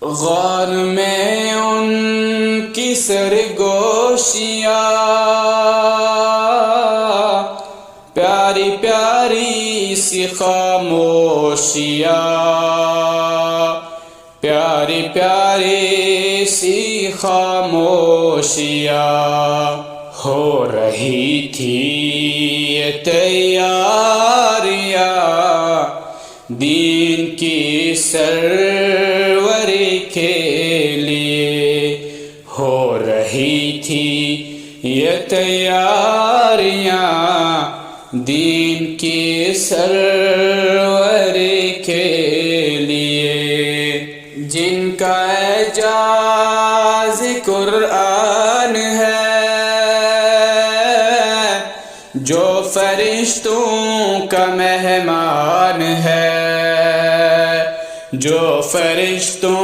غار میں ان کی سرگوشیاں پیاری پیاری سی خاموشیاں، پیاری پیاری سی خاموشیاں، ہو رہی تھی یہ تیاریاں دین کی سروری کے لیے، ہو رہی تھی یہ تیاریاں دین کی سروری کے لیے، جن کا اعجاز قرآن ہے، جو فرشتوں کا مہمان ہے، جو فرشتوں